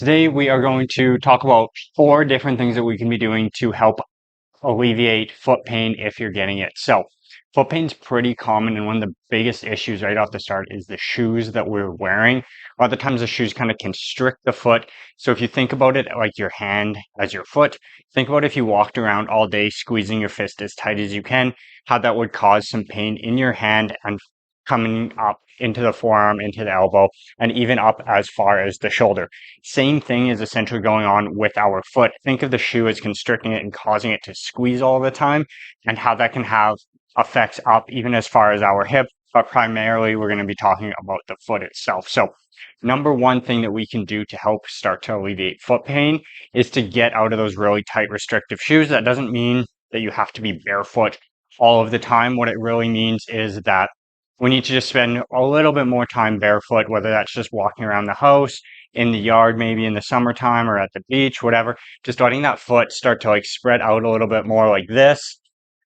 Today we are going to talk about 4 different things that we can be doing to help alleviate foot pain if you're getting it. So, foot pain's pretty common, and one of the biggest issues right off the start is the shoes that we're wearing. A lot of times the shoes kind of constrict the foot. So if you think about it like your hand as your foot, think about if you walked around all day squeezing your fist as tight as you can, how that would cause some pain in your hand and coming up into the forearm, into the elbow, and even up as far as the shoulder. Same thing is essentially going on with our foot. Think of the shoe as constricting it and causing it to squeeze all the time, and how that can have effects up even as far as our hip. But primarily, we're going to be talking about the foot itself. So, number one thing that we can do to help start to alleviate foot pain is to get out of those really tight, restrictive shoes. That doesn't mean that you have to be barefoot all of the time. What it really means is that we need to just spend a little bit more time barefoot, whether that's just walking around the house, in the yard, maybe in the summertime or at the beach, whatever. Just letting that foot start to like spread out a little bit more like this,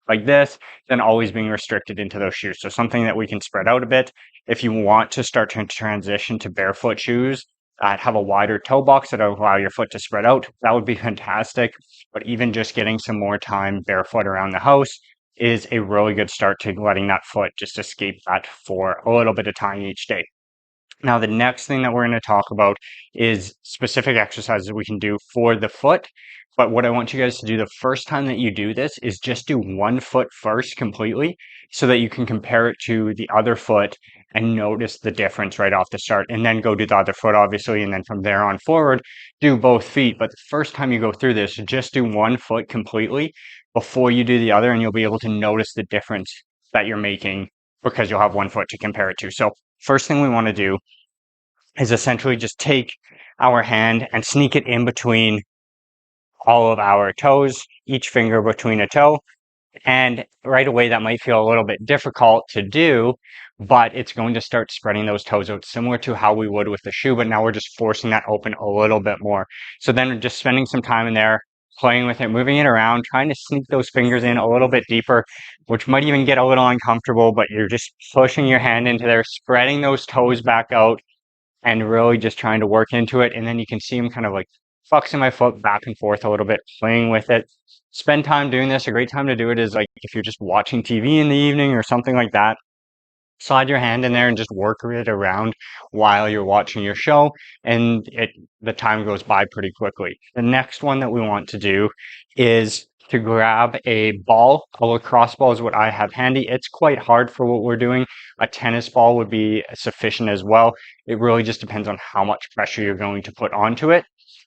then always being restricted into those shoes. So something that we can spread out a bit. If you want to start to transition to barefoot shoes that have a wider toe box that allow your foot to spread out, that would be fantastic. But even just getting some more time barefoot around the house is a really good start to letting that foot just escape that for a little bit of time each day. Now, the next thing that we're going to talk about is specific exercises we can do for the foot. But what I want you guys to do the first time that you do this is just do one foot first completely so that you can compare it to the other foot and notice the difference right off the start. And then go do the other foot, obviously. And then from there on forward, do both feet. But the first time you go through this, just do one foot completely before you do the other. And you'll be able to notice the difference that you're making because you'll have one foot to compare it to. So, first thing we want to do is essentially just take our hand and sneak it in between all of our toes, each finger between a toe. And right away, that might feel a little bit difficult to do, but it's going to start spreading those toes out similar to how we would with the shoe. But now we're just forcing that open a little bit more. So then just spending some time in there, playing with it, moving it around, trying to sneak those fingers in a little bit deeper, which might even get a little uncomfortable, but you're just pushing your hand into there, spreading those toes back out and really just trying to work into it. And then you can see him kind of like flexing my foot back and forth a little bit, playing with it. Spend time doing this. A great time to do it is like if you're just watching TV in the evening or something like that. Slide your hand in there and just work it around while you're watching your show, and the time goes by pretty quickly. The next one that we want to do is to grab a ball. A lacrosse ball is what I have handy. It's quite hard for what we're doing. A tennis ball would be sufficient as well. It really just depends on how much pressure you're going to put onto it.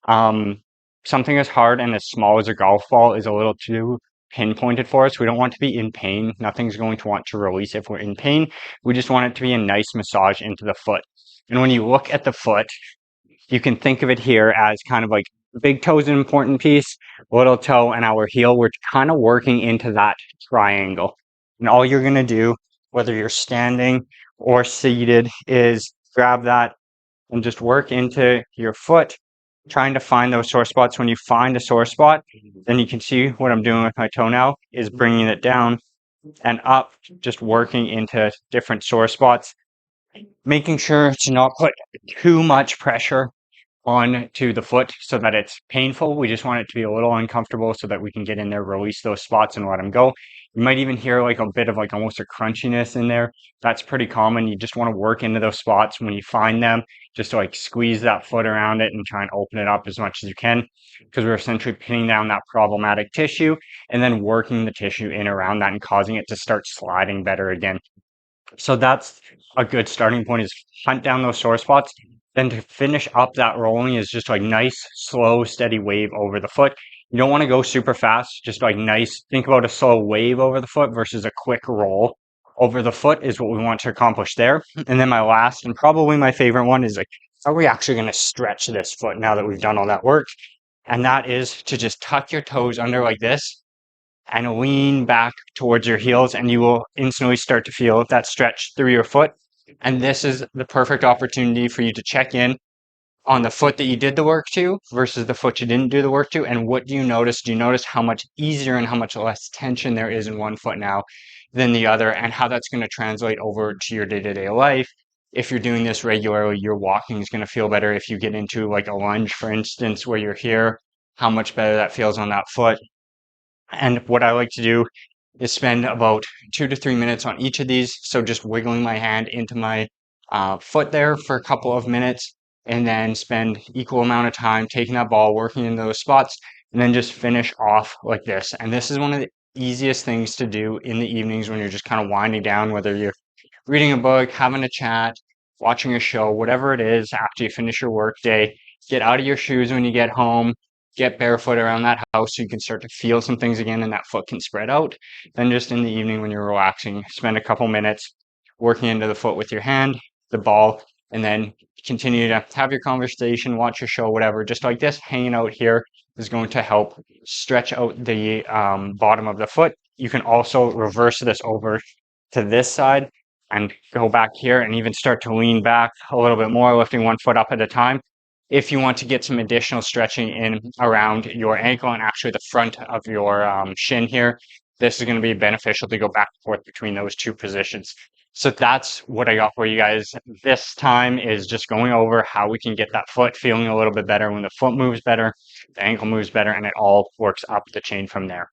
Um, Something as hard and as small as a golf ball is a little too pinpointed for us. We don't want to be in pain. Nothing's going to want to release if we're in pain. We just want it to be a nice massage into the foot. And when you look at the foot, you can think of it here as kind of like big toe is an important piece, little toe and our heel. We're kind of working into that triangle. And all you're going to do, whether you're standing or seated, is grab that and just work into your foot, trying to find those sore spots. When you find a sore spot, then you can see what I'm doing with my toe now is bringing it down and up, just working into different sore spots, making sure to not put too much pressure onto the foot so that it's painful. We just want it to be a little uncomfortable so that we can get in there, release those spots and let them go. You might even hear like a bit of like almost a crunchiness in there. That's pretty common. You just want to work into those spots when you find them, just to like squeeze that foot around it and try and open it up as much as you can, because we're essentially pinning down that problematic tissue and then working the tissue in around that and causing it to start sliding better again. So that's a good starting point, is hunt down those sore spots. Then to finish up that rolling is just like nice, slow, steady wave over the foot. You don't want to go super fast, just like nice. Think about a slow wave over the foot versus a quick roll over the foot is what we want to accomplish there. And then my last and probably my favorite one is like, are we actually going to stretch this foot now that we've done all that work? And that is to just tuck your toes under like this and lean back towards your heels, and you will instantly start to feel that stretch through your foot. And this is the perfect opportunity for you to check in on the foot that you did the work to versus the foot you didn't do the work to. And what do you notice? Do you notice how much easier and how much less tension there is in one foot now than the other, and how that's going to translate over to your day-to-day life if you're doing this regularly, your walking is going to feel better. If you get into like a lunge, for instance, where you're here, how much better that feels on that foot. And what I like to do is spend about 2 to 3 minutes on each of these. So just wiggling my hand into my foot there for a couple of minutes, and then spend equal amount of time taking that ball, working in those spots, and then just finish off like this. And this is one of the easiest things to do in the evenings when you're just kind of winding down, whether you're reading a book, having a chat, watching a show, whatever it is, after you finish your work day. Get out of your shoes when you get home, get barefoot around that house so you can start to feel some things again and that foot can spread out. Then just in the evening when you're relaxing, spend a couple minutes working into the foot with your hand, the ball, and then continue to have your conversation, watch your show, whatever. Just like this, hanging out here is going to help stretch out the bottom of the foot. You can also reverse this over to this side and go back here and even start to lean back a little bit more, lifting one foot up at a time. If you want to get some additional stretching in around your ankle and actually the front of your shin here, this is going to be beneficial to go back and forth between those two positions. So that's what I got for you guys this time, is just going over how we can get that foot feeling a little bit better. When the foot moves better, the ankle moves better, and it all works up the chain from there.